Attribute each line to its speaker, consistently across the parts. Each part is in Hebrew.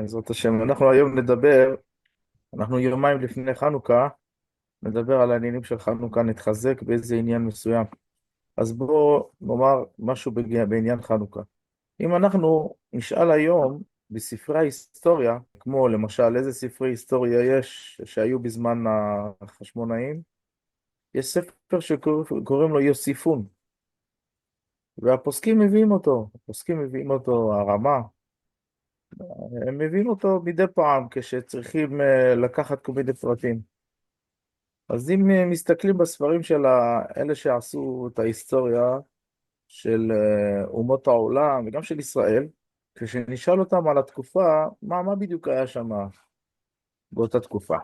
Speaker 1: בעזרת השם, אנחנו היום נדבר, אנחנו יומיים לפני חנוכה, נדבר על העניינים של חנוכה, נתחזק באיזה עניין מסוים. אז בואו נאמר משהו בעניין חנוכה. אם אנחנו נשאל היום בספרי ההיסטוריה, כמו למשל איזה ספרי היסטוריה יש שהיו בזמן החשמונאים, יש ספר שקוראים לו יוסיפון, והפוסקים מביאים אותו, הפוסקים מביאים אותו, הרמה, הם מביאים אותו מדי פעם כשצריכים לקחת כל מיני פרטים. אז אם מסתכלים בספרים של אלה שעשו את ההיסטוריה של אומות העולם וגם של ישראל, כשנשאל אותם על התקופה, מה בדיוק היה שם באותה תקופה.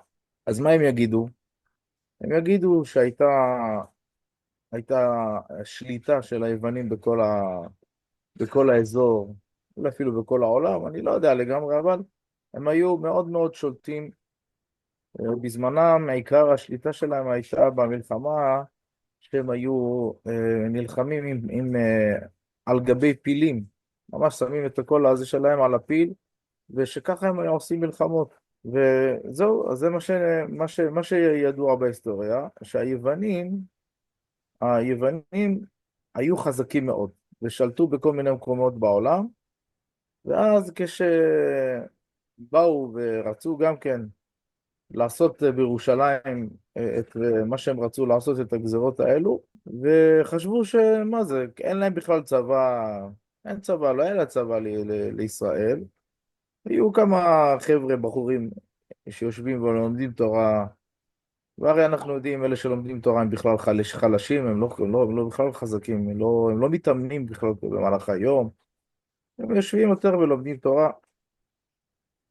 Speaker 1: אז מה הם יגידו? הם יגידו הייתה שליטה של היוונים בכל האזור, אולי אפילו בכל העולם, אני לא יודע לגמרי, אבל הם היו מאוד מאוד שולטים. בזמנם עיקר השליטה שלהם הייתה במלחמה, שהם היו נלחמים על גבי פילים, ממש שמים את הקול הזה שלהם על הפיל, ושככה הם היו עושים מלחמות. וזהו, אז זה מה שידוע בהיסטוריה, היוונים היו חזקים מאוד, ושלטו בכל מיני מקומות בעולם, ואז כשבאו ורצו גם כן לעשות בירושלים את מה שהם רצו לעשות, את הגזרות האלו, וחשבו שמה זה, אין להם בכלל צבא, אין צבא, לא היה לה צבא לישראל. היו כמה חבר'ה, בחורים, שיושבים ולומדים תורה, והרי אנחנו יודעים, אלה שלומדים תורה הם בכלל חלשים, הם לא בכלל חזקים, הם לא מתאמנים בכלל במהלך היום, הם יושבים יותר ולומדים תורה.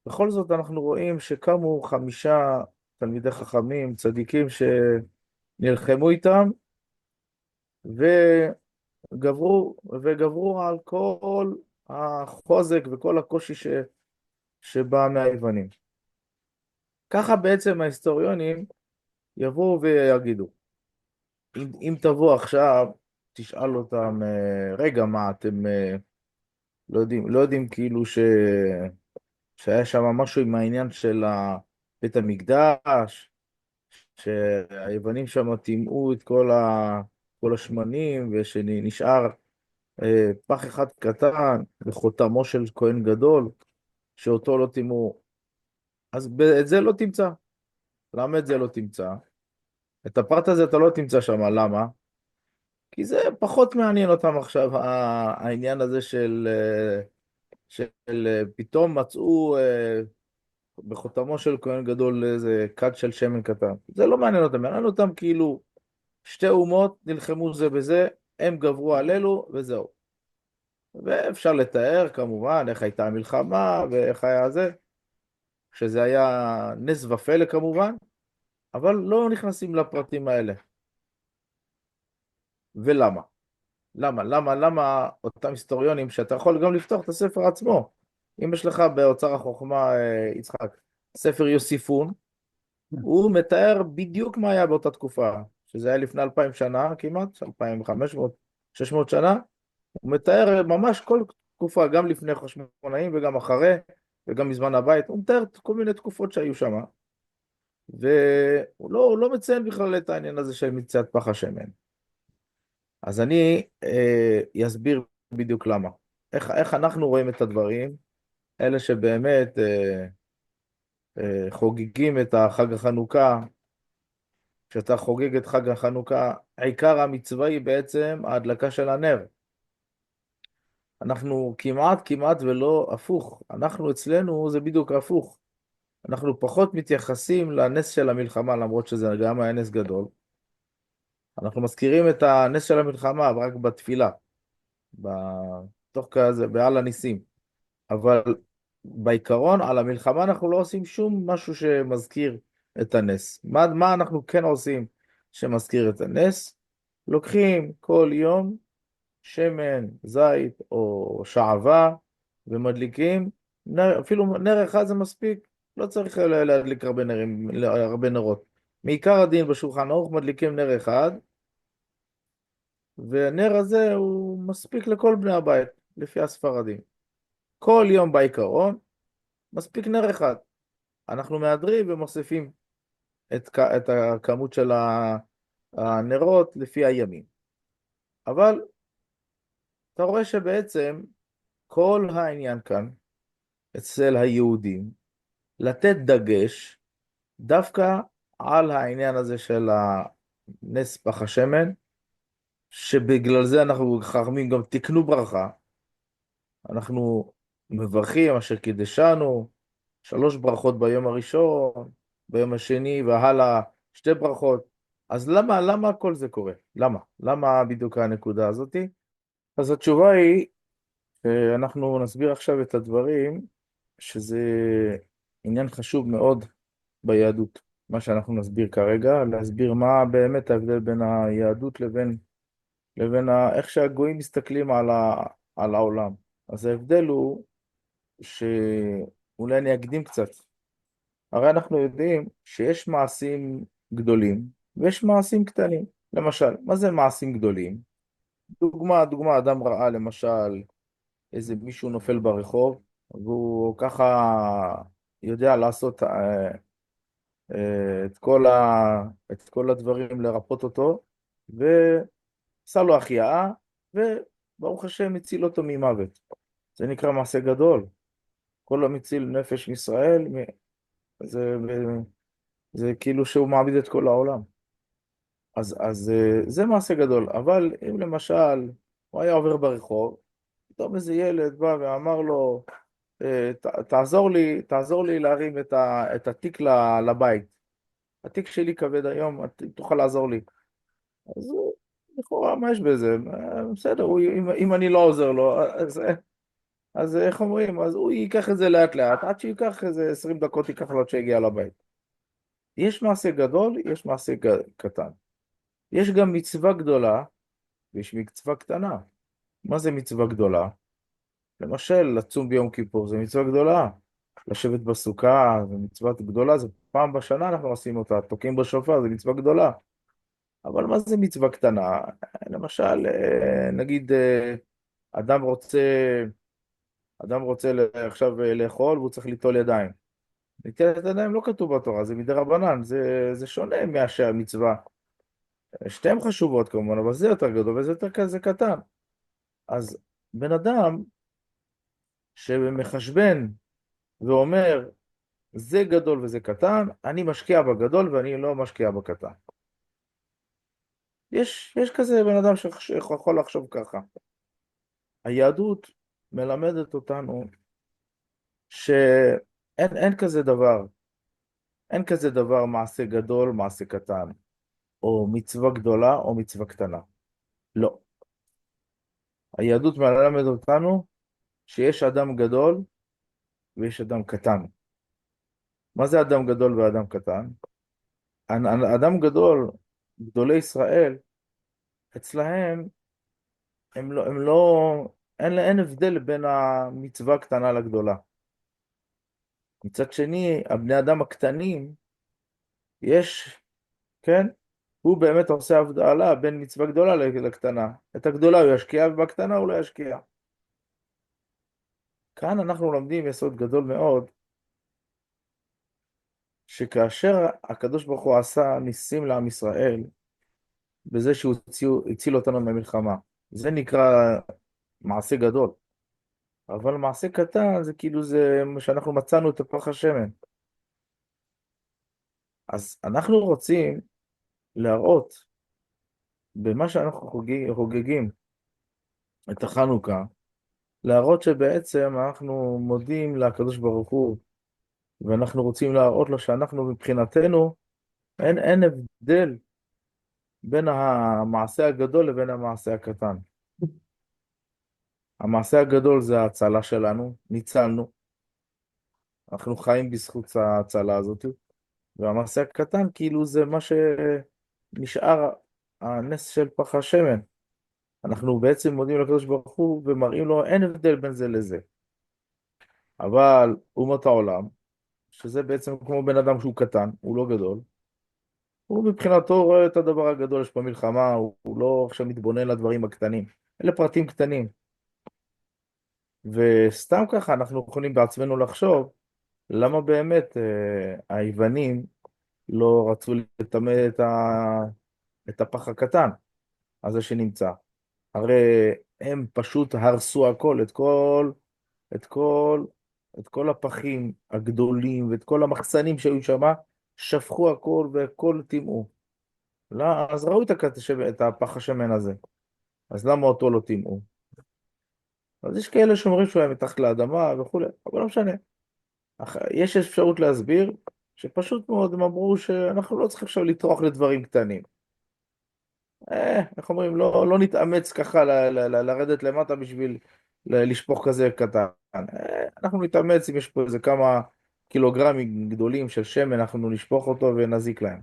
Speaker 1: בכל זאת אנחנו רואים שקמו 5 תלמידי חכמים, צדיקים, שנלחמו איתם וגברו על כל החוזק וכל הקושי שבא מהיוונים. ככה בעצם ההיסטוריונים יבואו ויגידו. אם תבוא עכשיו, תשאל אותם, רגע, מה, אתם לא יודעים כאילו שהיה שם משהו עם העניין של בית המקדש, שהיוונים שם טימאו את כל השמנים, ושנשאר פח אחד קטן וחותמו של כהן גדול, שאותו לא טימאו. אז את זה לא תמצא. למה את זה לא תמצא? את הפרט הזה אתה לא תמצא שם. למה? כי זה פחות מעניין אותם עכשיו, העניין הזה של פתאום מצאו בחותמו של כהן גדול איזה כד של שמן קטן. זה לא מעניין אותם, מעניין אותם כאילו שתי אומות נלחמו זה בזה, הם גברו על אלו וזהו. ואפשר לתאר כמובן איך הייתה המלחמה ואיך היה זה, שזה היה נס ופלא כמובן, אבל לא נכנסים לפרטים האלה. ולמה? למה אותם היסטוריונים, שאתה יכול גם לפתוח את הספר עצמו, אם יש לך באוצר החוכמה, יצחק, ספר יוסיפון, הוא מתאר בדיוק מה היה באותה תקופה, שזה היה לפני 2000 שנה כמעט, 2500, 600 שנה, הוא מתאר ממש כל תקופה, גם לפני חשמונאים וגם אחרי, וגם מזמן הבית, הוא מתאר כל מיני תקופות שהיו שם, הוא לא מציין בכלל את העניין הזה של מציאת פח השמן. אז אני אסביר בדיוק למה. איך אנחנו רואים את הדברים, אלה שבאמת חוגגים את חג החנוכה. כשאתה חוגג את חג החנוכה, עיקר המצווה היא בעצם ההדלקה של הנר. אנחנו כמעט ולא הפוך. אנחנו אצלנו זה בדיוק הפוך. אנחנו פחות מתייחסים לנס של המלחמה, למרות שזה גם היה נס גדול. אנחנו מזכירים את הנס של המלחמה רק בתפילה, תוך כזה, בעל הניסים. אבל בעיקרון, על המלחמה אנחנו לא עושים שום משהו שמזכיר את הנס. מה אנחנו כן עושים שמזכיר את הנס? לוקחים כל יום שמן, זית או שעווה ומדליקים, אפילו נר אחד זה מספיק, לא צריך להדליק הרבה נרות. מעיקר הדין בשולחן ערוך מדליקים נר אחד, והנר הזה הוא מספיק לכל בני הבית, לפי הספרדים. כל יום בעיקרון, מספיק נר אחד. אנחנו מהדרים ומוסיפים את הכמות של הנרות לפי הימים. אבל אתה רואה שבעצם כל העניין כאן אצל היהודים, לתת דגש דווקא על העניין הזה של הנס פח השמן, שבגלל זה אנחנו חכמים גם תקנו ברכה. אנחנו מברכים אשר קידשנו, 3 ברכות ביום הראשון, ביום השני והלאה 2 ברכות. אז למה כל זה קורה? למה בדיוק הנקודה הזאת? אז התשובה היא, אנחנו נסביר עכשיו את הדברים, שזה עניין חשוב מאוד ביהדות. מה שאנחנו נסביר כרגע, להסביר מה באמת ההבדל בין היהדות איך שהגויים מסתכלים על העולם. אז ההבדל הוא שאולי אני אקדים קצת. הרי אנחנו יודעים שיש מעשים גדולים ויש מעשים קטנים. למשל, מה זה מעשים גדולים? דוגמה, אדם ראה למשל איזה מישהו נופל ברחוב, והוא ככה יודע לעשות את כל הדברים לרפות אותו, ועשה לו החייאה, וברוך השם הציל אותו ממוות. זה נקרא מעשה גדול. כל המציל נפש מישראל, זה, זה כאילו שהוא מעמיד את כל העולם. אז זה מעשה גדול. אבל אם למשל הוא היה עובר ברחוב, פתאום איזה ילד בא ואמר לו, תעזור לי להרים את התיק לבית. התיק שלי כבד היום, תוכל לעזור לי. אז לכאורה, מה יש בזה? בסדר, אם אני לא עוזר לו, אז איך אומרים? אז הוא ייקח את זה לאט לאט, עד שייקח איזה 20 דקות ייקח לו עד שיגיע לבית. יש מעשה גדול, יש מעשה קטן. יש גם מצווה גדולה, ויש מצווה קטנה. מה זה מצווה גדולה? למשל, לצום ביום כיפור זה מצווה גדולה. לשבת בסוכה זה מצווה גדולה, זה פעם בשנה אנחנו עושים אותה. תוקעים בשופר זה מצווה גדולה. אבל מה זה מצווה קטנה? למשל, נגיד, אדם רוצה עכשיו לאכול והוא צריך ליטול ידיים. נטילת ידיים לא כתוב בתורה, זה מדי רבנן, זה שונה מהמצווה. שתיהן חשובות כמובן, אבל זה יותר גדול וזה יותר כזה קטן. אז בן אדם שמחשבן ואומר, זה גדול וזה קטן, אני משקיע בגדול ואני לא משקיע בקטן. יש כזה בן אדם שיכול לחשוב ככה. היהדות מלמדת אותנו שאין כזה דבר, אין כזה דבר מעשה גדול, מעשה קטן, או מצווה גדולה או מצווה קטנה. לא. היהדות מלמדת אותנו שיש אדם גדול ויש אדם קטן. מה זה אדם גדול ואדם קטן? אדם גדול, גדולי ישראל, אצלהם הם לא, אין הבדל בין המצווה הקטנה לגדולה. מצד שני, הבני אדם הקטנים, יש, כן? הוא באמת עושה הבדלה בין מצווה גדולה לקטנה. את הגדולה הוא ישקיע, ובקטנה הוא לא ישקיע. כאן אנחנו לומדים יסוד גדול מאוד, שכאשר הקדוש ברוך הוא עשה ניסים לעם ישראל, בזה שהוא הציל אותנו מהמלחמה, זה נקרא מעשה גדול. אבל מעשה קטן זה כאילו זה מה שאנחנו מצאנו את פח השמן. אז אנחנו רוצים להראות במה שאנחנו חוגגים את החנוכה, להראות שבעצם אנחנו מודים לקדוש ברוך הוא, ואנחנו רוצים להראות לו שאנחנו מבחינתנו, אין הבדל בין המעשה הגדול לבין המעשה הקטן. המעשה הגדול זה ההצלה שלנו, ניצלנו, אנחנו חיים בזכות ההצלה הזאת, והמעשה הקטן כאילו זה מה שנשאר הנס של פח השמן. אנחנו בעצם מודים לקדוש ברוך הוא ומראים לו אין הבדל בין זה לזה. אבל אומות העולם, שזה בעצם כמו בן אדם שהוא קטן, הוא לא גדול, הוא מבחינתו רואה את הדבר הגדול, יש פה מלחמה, הוא לא עכשיו מתבונן לדברים הקטנים. אלה פרטים קטנים. וסתם ככה אנחנו יכולים בעצמנו לחשוב למה באמת היוונים לא רצו לטמא את הפח הקטן הזה שנמצא? הרי הם פשוט הרסו הכל, את כל, את כל הפחים הגדולים ואת כל המחסנים שהיו שם, שפכו הכל והכל טימאו. לא, אז ראו את הפח השמן הזה, אז למה אותו לא טימאו? אז יש כאלה שאומרים שהוא היה מתחת לאדמה וכולי, אבל לא משנה. יש אפשרות להסביר שפשוט מאוד הם אמרו שאנחנו לא צריכים עכשיו לטרוח לדברים קטנים. איך אומרים, לא נתאמץ ככה לרדת למטה בשביל לשפוך כזה קטן. אנחנו נתאמץ אם יש פה איזה כמה קילוגרמים גדולים של שמן, אנחנו נשפוך אותו ונזיק להם.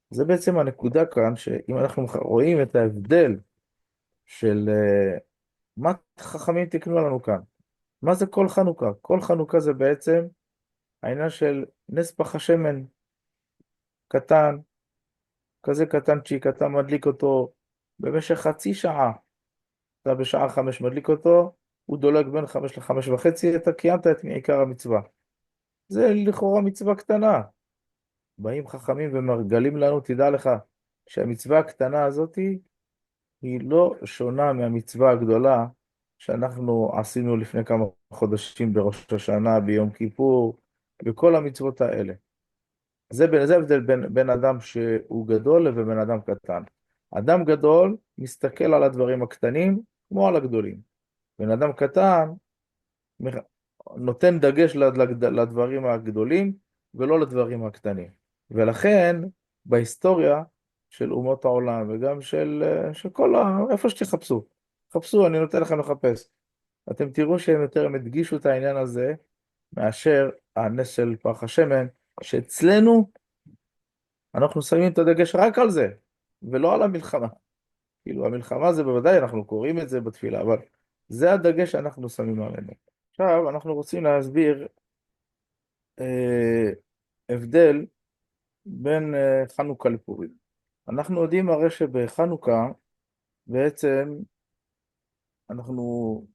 Speaker 1: זה בעצם הנקודה כאן, שאם אנחנו רואים את ההבדל של מה חכמים תקנו לנו כאן. מה זה כל חנוכה? כל חנוכה זה בעצם העניין של נס פח השמן קטן, כזה קטנצ'יק, אתה מדליק אותו במשך חצי שעה. אתה בשעה 5 מדליק אותו, הוא דולק בין 5 ל5:30, אתה קיימת את מעיקר המצווה. זה לכאורה מצווה קטנה. באים חכמים ומרגלים לנו, תדע לך שהמצווה הקטנה הזאת היא לא שונה מהמצווה הגדולה שאנחנו עשינו לפני כמה חודשים בראש השנה, ביום כיפור, בכל המצוות האלה. זה ההבדל בין אדם שהוא גדול לבין אדם קטן. אדם גדול מסתכל על הדברים הקטנים כמו על הגדולים. בן אדם קטן מח- נותן דגש לדברים הגדולים ולא לדברים הקטנים. ולכן בהיסטוריה של אומות העולם וגם של איפה שתחפשו, חפשו, אני נותן לכם לחפש. אתם תראו הם הדגישו את העניין הזה מאשר הנס של פח השמן, שאצלנו אנחנו שמים את הדגש רק על זה, ולא על המלחמה. כאילו, המלחמה זה בוודאי, אנחנו קוראים את זה בתפילה, אבל זה הדגש שאנחנו שמים עלינו. עכשיו, אנחנו רוצים להסביר אה, הבדל בין חנוכה לפורים. אנחנו יודעים הרי שבחנוכה בעצם אנחנו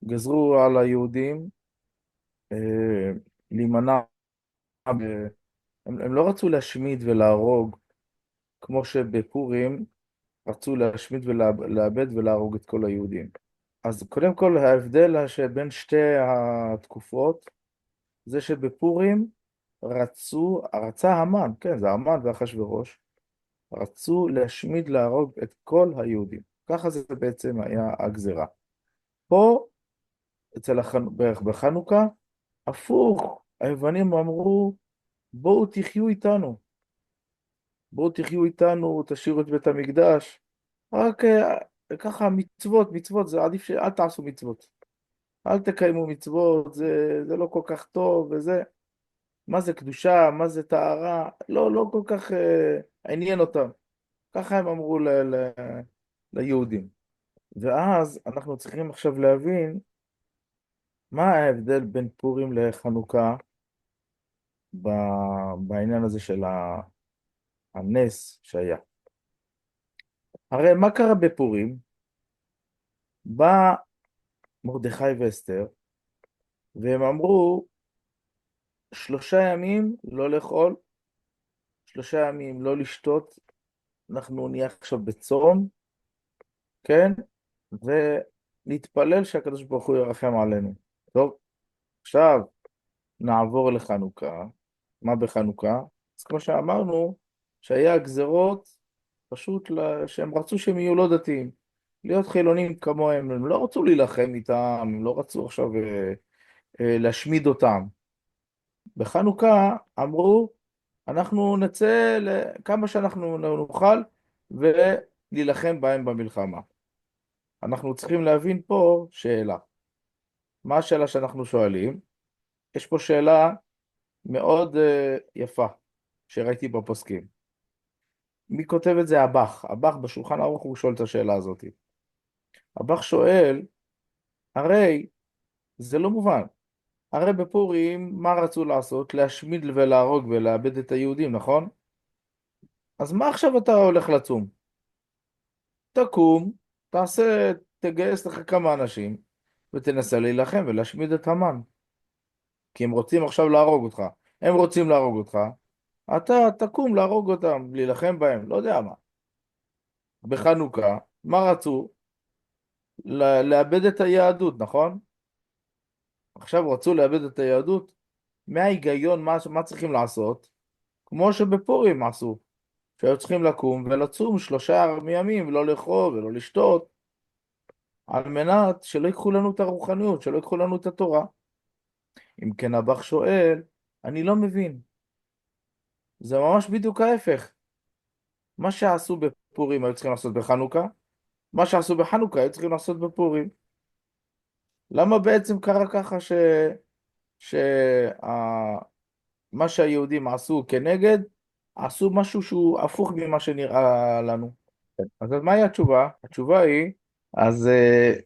Speaker 1: גזרו על היהודים אה, להימנע, הם לא רצו להשמיד ולהרוג כמו שבפורים רצו להשמיד ולאבד ולהרוג את כל היהודים. אז קודם כל ההבדל שבין שתי התקופות זה שבפורים רצה המן, כן, זה המן ואחשוורוש, רצו להשמיד, להרוג את כל היהודים. ככה זה בעצם היה הגזרה. פה, בערך בחנוכה, הפוך, היוונים אמרו, בואו תחיו איתנו, בואו תחיו איתנו, תשאירו את בית המקדש, רק ככה מצוות, זה עדיף שאל תעשו מצוות. אל תקיימו מצוות, זה לא כל כך טוב, וזה, מה זה קדושה, מה זה טהרה, לא כל כך עניין אותם. ככה הם אמרו ליהודים. ואז אנחנו צריכים עכשיו להבין מה ההבדל בין פורים לחנוכה בעניין הזה של הנס שהיה. הרי מה קרה בפורים? בא מרדכי ואסתר, והם אמרו, 3 ימים לא לאכול, 3 ימים לא לשתות, אנחנו נהיה עכשיו בצום, כן? ונתפלל שהקדוש ברוך הוא ירחם עלינו. טוב, עכשיו נעבור לחנוכה. מה בחנוכה? אז כמו שאמרנו, שהיה גזרות פשוט שהם רצו שהם יהיו לא דתיים, להיות חילונים כמוהם, הם לא רצו להילחם איתם, הם לא רצו עכשיו להשמיד אותם. בחנוכה אמרו, אנחנו נצא כמה שאנחנו נוכל ולהילחם בהם במלחמה. אנחנו צריכים להבין פה שאלה. מה השאלה שאנחנו שואלים? יש פה שאלה מאוד יפה שראיתי בפוסקים. מי כותב את זה? הבח בשולחן ערוך הוא שואל את השאלה הזאת. הבח שואל, הרי זה לא מובן. הרי בפורים מה רצו לעשות? להשמיד ולהרוג ולאבד את היהודים, נכון? אז מה עכשיו אתה הולך לצום? תקום, תגייס לך כמה אנשים ותנסה להילחם ולהשמיד את המן. כי הם רוצים עכשיו להרוג אותך. הם רוצים להרוג אותך, אתה תקום להרוג אותם, להילחם בהם, לא יודע מה. בחנוכה, מה רצו? לאבד את היהדות, נכון? עכשיו רצו לאבד את היהדות. מה ההיגיון, מה צריכים לעשות? כמו שבפורים עשו, שהיו צריכים לקום ולצום 3 ימים, ולא לאכול ולא לשתות, על מנת שלא ייקחו לנו את הרוחניות, שלא ייקחו לנו את התורה. אם כן, הבח שואל, אני לא מבין. זה ממש בדיוק ההפך. מה שעשו בפורים היו צריכים לעשות בחנוכה, מה שעשו בחנוכה היו צריכים לעשות בפורים. למה בעצם קרה ככה שמה שהיהודים עשו כנגד, עשו משהו שהוא הפוך ממה שנראה לנו? אז מהי התשובה? התשובה היא, אז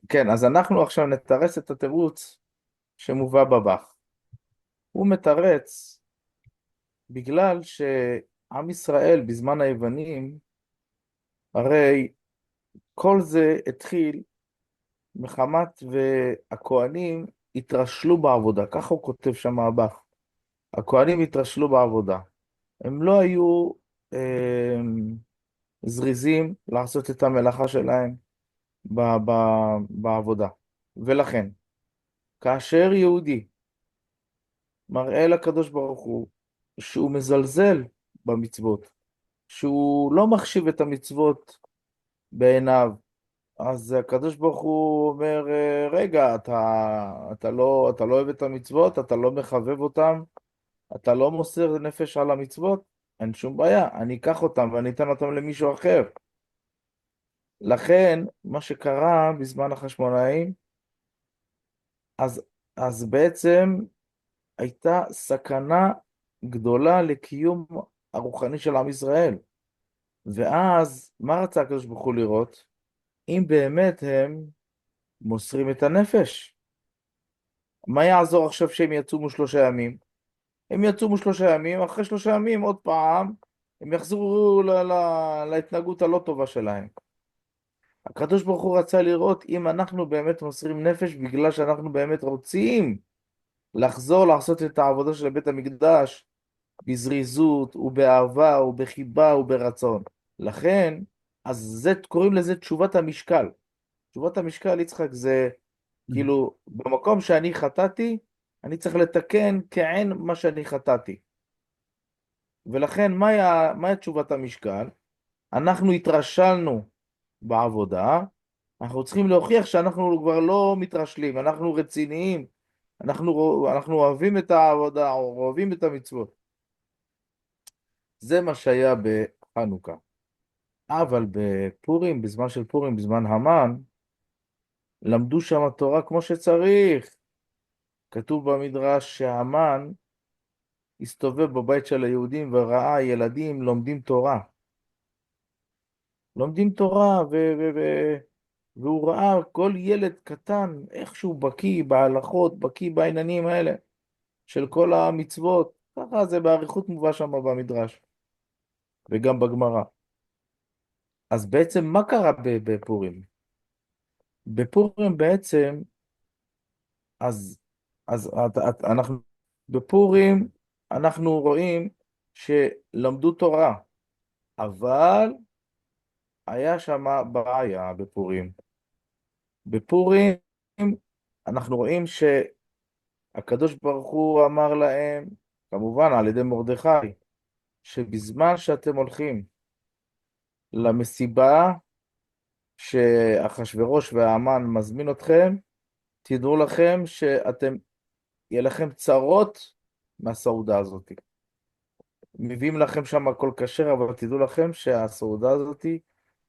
Speaker 1: כן, אז אנחנו עכשיו נתרץ את התירוץ שמובא בבח. הוא מתרץ בגלל שעם ישראל בזמן היוונים, הרי כל זה התחיל מחמת והכהנים התרשלו בעבודה, ככה הוא כותב שם הבח. הכהנים התרשלו בעבודה. הם לא היו אה, זריזים לעשות את המלאכה שלהם בעבודה. ולכן, כאשר יהודי מראה לקדוש ברוך הוא שהוא מזלזל במצוות, שהוא לא מחשיב את המצוות בעיניו, אז הקדוש ברוך הוא אומר, רגע, אתה לא אוהב את המצוות, אתה לא מחבב אותם, אתה לא מוסר נפש על המצוות, אין שום בעיה, אני אקח אותם ואני אתן אותם למישהו אחר. לכן, מה שקרה בזמן החשמונאים, אז, אז בעצם הייתה סכנה גדולה לקיום הרוחני של עם ישראל. ואז, מה רצה הקדוש ברוך הוא לראות? אם באמת הם מוסרים את הנפש. מה יעזור עכשיו שהם יצומו 3 ימים? הם יצומו 3 ימים, אחרי 3 ימים עוד פעם, הם יחזרו להתנהגות הלא טובה שלהם. הקדוש ברוך הוא רצה לראות אם אנחנו באמת מוסרים נפש בגלל שאנחנו באמת רוצים לחזור לעשות את העבודה של בית המקדש בזריזות ובאהבה ובחיבה וברצון. לכן, אז קוראים לזה תשובת המשקל. תשובת המשקל, יצחק, זה כאילו, במקום שאני חטאתי, אני צריך לתקן כעין מה שאני חטאתי. ולכן, מהי תשובת המשקל? אנחנו התרשלנו בעבודה, אנחנו צריכים להוכיח שאנחנו כבר לא מתרשלים, אנחנו רציניים, אנחנו אוהבים את העבודה, אוהבים את המצוות. זה מה שהיה בחנוכה. אבל בפורים, בזמן של פורים, בזמן המן, למדו שם תורה כמו שצריך. כתוב במדרש שהמן הסתובב בבית של היהודים וראה ילדים לומדים תורה. לומדים תורה, והוא ראה כל ילד קטן, איכשהו בקיא בהלכות, בקיא בעניינים האלה של כל המצוות. ככה זה באריכות מובא שם במדרש, וגם בגמרא. אז בעצם מה קרה בפורים? בפורים בעצם, אז, אנחנו, בפורים אנחנו רואים שלמדו תורה, אבל היה שם בעיה בפורים. בפורים אנחנו רואים שהקדוש ברוך הוא אמר להם, כמובן על ידי מרדכי, שבזמן שאתם הולכים למסיבה שאחשוורוש והמן מזמין אתכם, תדעו לכם יהיה לכם צרות מהסעודה הזאת. מביאים לכם שם הכל כשר, אבל תדעו לכם שהסעודה הזאת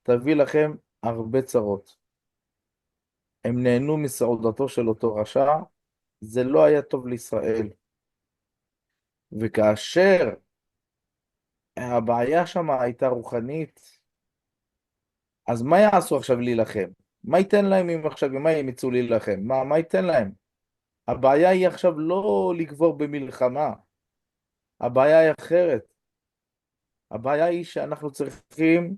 Speaker 1: תביא לכם הרבה צרות. הם נהנו מסעודתו של אותו רשע, זה לא היה טוב לישראל. וכאשר הבעיה שם הייתה רוחנית, אז מה יעשו עכשיו להילחם? מה ייתן להם אם עכשיו, מה הם יצאו להילחם? מה ייתן להם? הבעיה היא עכשיו לא לגבור במלחמה, הבעיה היא אחרת. הבעיה היא שאנחנו צריכים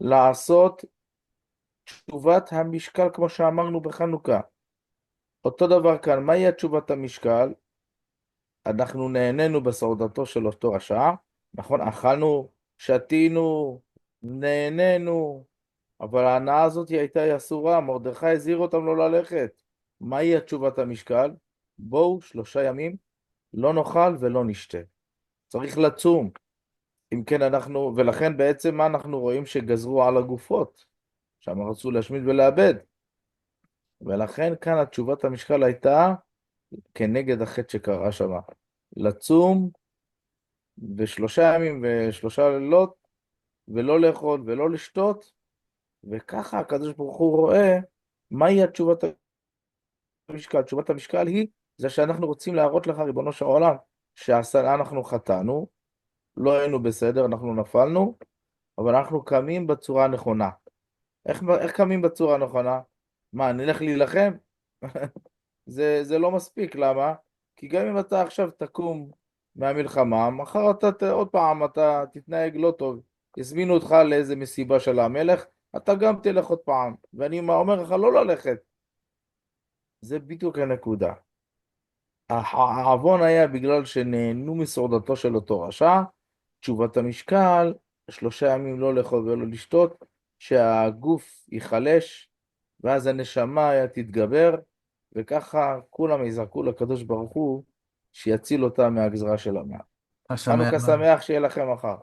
Speaker 1: לעשות תשובת המשקל כמו שאמרנו בחנוכה. אותו דבר כאן, מהי תשובת המשקל? אנחנו נהנינו בסעודתו של אותו רשע, נכון? אכלנו, שתינו, נהנינו, אבל ההנאה הזאת הייתה אסורה, מרדכי הזהיר אותם לא ללכת. מהי תשובת המשקל? בואו 3 ימים, לא נאכל ולא נשתה. צריך לצום. אם כן אנחנו, ולכן בעצם מה אנחנו רואים שגזרו על הגופות? שם רצו להשמיד ולאבד. ולכן כאן התשובת המשקל הייתה כנגד החטא שקרה שם. לצום ו3 ימים ו3 לילות, ולא לאכול ולא לשתות, וככה הקדוש ברוך הוא רואה מהי התשובת המשקל. תשובת המשקל היא, זה שאנחנו רוצים להראות לך, ריבונו של עולם, שאנחנו חטאנו, לא היינו בסדר, אנחנו נפלנו, אבל אנחנו קמים בצורה הנכונה. איך קמים בצורה הנכונה? מה, נלך להילחם? זה לא מספיק, למה? כי גם אם אתה עכשיו תקום מהמלחמה, מחר עוד פעם אתה תתנהג לא טוב. הזמינו אותך לאיזה מסיבה של המלך, אתה גם תלך עוד פעם. ואני אומר לך לא ללכת. זה בדיוק הנקודה. העוון היה בגלל שנהנו מסעודתו של אותו רשע, תשובת המשקל, 3 ימים לא לאכול ולא לשתות, שהגוף ייחלש, ואז הנשמה תתגבר, וככה כולם יזרקו לקדוש ברוך הוא, שיציל אותה מהגזרה של המוות.
Speaker 2: חג שמח.
Speaker 1: חנוכה שמח, שיהיה לכם מחר.